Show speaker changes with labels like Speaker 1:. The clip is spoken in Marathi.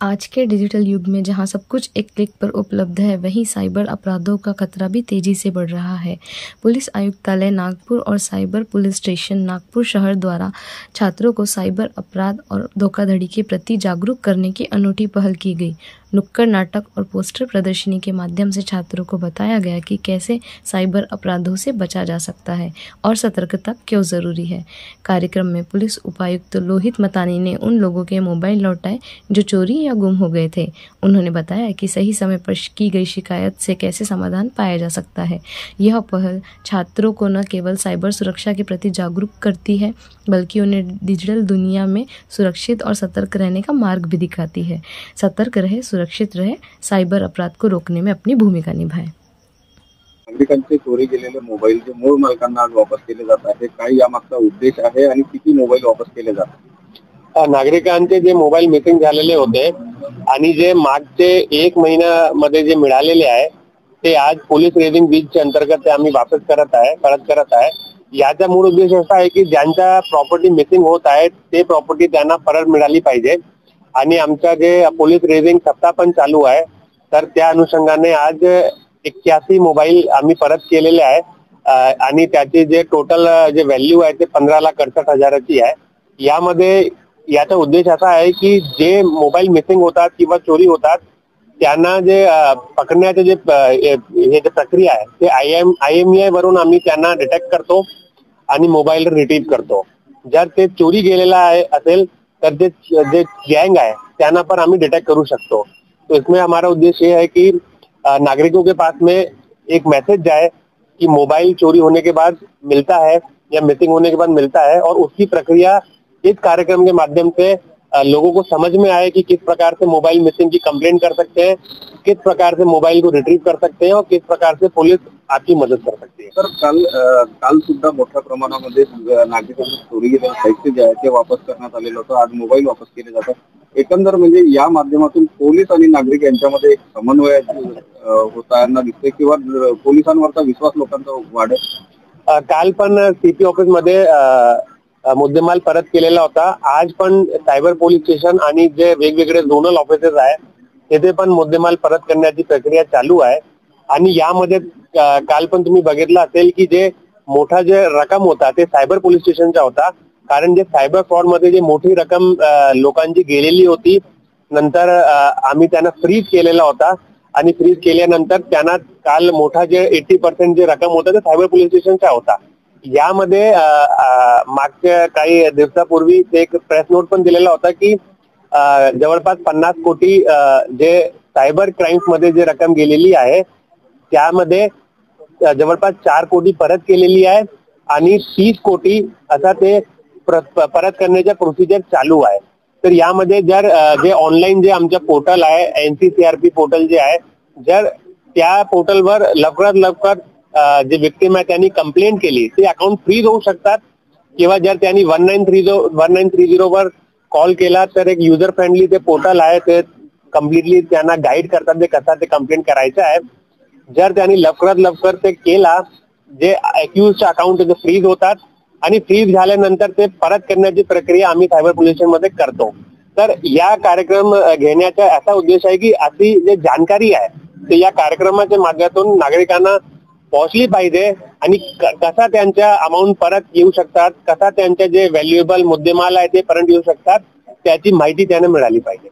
Speaker 1: आज के डिजिटल युग में जहां सब कुछ एक क्लिक पर उपलब्ध है, वहीं साइबर अपराधों का खतरा भी तेजी से बढ़ रहा है। पुलिस आयुक्तालय नागपुर और साइबर पुलिस स्टेशन नागपुर शहर द्वारा छात्रों को साइबर अपराध और धोखाधड़ी के प्रति जागरूक करने की अनूठी पहल की गई। नुक्कड़ नाटक और पोस्टर प्रदर्शनी के माध्यम से छात्रों को बताया गया कि कैसे साइबर अपराधों से बचा जा सकता है और सतर्कता क्यों ज़रूरी है। कार्यक्रम में पुलिस उपायुक्त लोहित मतानी ने उन लोगों के मोबाइल लौटाए जो चोरी या गुम हो गए थे। उन्होंने बताया कि सही समय पर की गई शिकायत से कैसे समाधान पाया जा सकता है। यह पहल छात्रों को न केवल साइबर सुरक्षा के प्रति जागरूक करती है, बल्कि उन्हें डिजिटल दुनिया में सुरक्षित और सतर्क रहने का मार्ग भी दिखाती है। सतर्क रहे, सुरक्षित रहे, साइबर अपराध को रोकने में अपनी भूमिका निभाएं।
Speaker 2: नागरिकांचे चोरी गेलेले मोबाईल जे मूळ मालकांना आज वापस केले जात आहे, काय यामागचा उद्देश आहे आणि किती मोबाईल वापस केले जातात?
Speaker 3: नागरिकांचे जे मोबाईल मिसिंग झालेले होते आणि जे मागचे 1 महिन्यामध्ये जे मिळालेले आहे ते आज पोलीस रेजिंग बीचच्या अंतर्गत आम्ही वापस करत आहे। याचा मूळ उद्देश असा आहे की ज्यांच्या प्रॉपर्टी मिसिंग होत आहे ते प्रॉपर्टी त्यांना परत मिळाली पाहिजे आणि आमचा जे पोलीस रेजिंग सप्ताह पण चालू आहे, तर त्या अनुषंगाने आज 81 मोबाईल आम्ही परत केलेले आहे आणि त्याचे जे टोटल जे व्हॅल्यू आहे ते 15,68,000 ची आहे। यामध्ये याचा उद्देश असा आहे की जे मोबाईल मिसिंग होतात किंवा चोरी होतात त्यांना जे पकडण्याचे जे प्रक्रिया आहे ते IMEI वरून आम्ही त्यांना डिटेक्ट करतो आणि मोबाईल रिट्रीव करतो। जर ते चोरी गेलेला असेल तर जे गैंग है त्यांना पण आम्ही डिटेक्ट करू शकतो। तो इसमें हमारा उद्देश्य ये है कि नागरिकों के पास में एक मैसेज जाए कि मोबाइल चोरी होने के बाद मिलता है या मिसिंग होने के बाद मिलता है और उसकी प्रक्रिया इस कार्यक्रम के माध्यम से लोगों को समझ में आए कि किस प्रकार से मोबाइल मिसिंग की कंप्लेंट कर सकते हैं, किस प्रकार से मोबाइल को रिट्रीव कर सकते हैं और किस प्रकार से पुलिस आपकी मदद कर सकती है।
Speaker 2: तर काल सुद्धा मोठ्या प्रमाणामध्ये नागरिकांची चोरी गेलेलं साहित्य जे आहे ते वापस करण्यात आलेलं होतं। आज मोबाईल वापस केले जातात। एकंदर म्हणजे या माध्यमातून पोलीस आणि नागरिक यांच्यामध्ये एक समन्वय होताना दिसते किंवा पोलिसांवरचा विश्वास लोकांचा वाढेल।
Speaker 3: काल पण CP ऑफिस मध्ये मुद्देमाल परत केलेला होता। आज पण सायबर पोलीस स्टेशन आणि जे वेगवेगळे झोनल ऑफिसेस आहे तिथे पण मुद्देमाल परत करण्याची प्रक्रिया चालू आहे आणि यामध्ये काल पण तुम्ही बघितलं असेल की जे मोठा जे रक्कम होता ते सायबर पोलीस स्टेशनचा होता, कारण जे सायबर फ्रॉड मध्ये जे मोठी रक्कम लोकांची गेलेली होती नंतर आम्ही त्यांना फ्रीज केलेला होता आणि फ्रीज केल्यानंतर त्यांना काल मोठा जे 80% जे रक्कम होता ते सायबर पोलीस स्टेशनचा होता। यामध्ये मागच्या काही दिवसापूर्वी एक प्रेस नोट पण दिलेला होता की जवळपास 50 कोटी जे सायबर क्राइम्स मध्ये जे रक्कम गेलेली आहे त्यामध्ये जवळपास 4 कोटी परत केलेली आहे आणि 30 कोटी असा ते परत करण्याचा प्रोसिजर चालू आहे। तर यामध्ये जर जे ऑनलाइन जे आमचा पोर्टल आहे NCCRP पोर्टल जे आहे, जर त्या पोर्टलवर लवकरात लवकर जे विक्टिम आहे त्यांनी कंप्लेंट केली ते अकाउंट फ्रीज होऊ शकतात किंवा जर त्यांनी 1930 वर कॉल केला तर एक युजर फ्रेंडली ते पोर्टल आहे, ते कम्प्लिटली त्यांना गाईड करतात ते कसा ते कंप्लेंट करायचं आहे। जर त्यांनी लवकरात लवकर ते केला जे अक्यूज्ड अकाउंट ते फ्रीज होतात आणि फ्रीज झाल्यानंतर ते परत करण्याची प्रक्रिया आम्ही सायबर पोलीस स्टेशन मध्ये करतो। तर या कार्यक्रम घेण्याचा असा उद्देश आहे की अशी जे जानकारी आहे ते या कार्यक्रमाच्या माध्यमातून नागरिकांना पोहोचली पाहिजे आणि कसा त्यांच्या अमाउंट परत येऊ शकतात, कसा त्यांचे जे व्हॅल्युएबल मुद्देमाल आहे ते परत येऊ शकतात त्याची माहिती त्यांना मिळाली पाहिजे।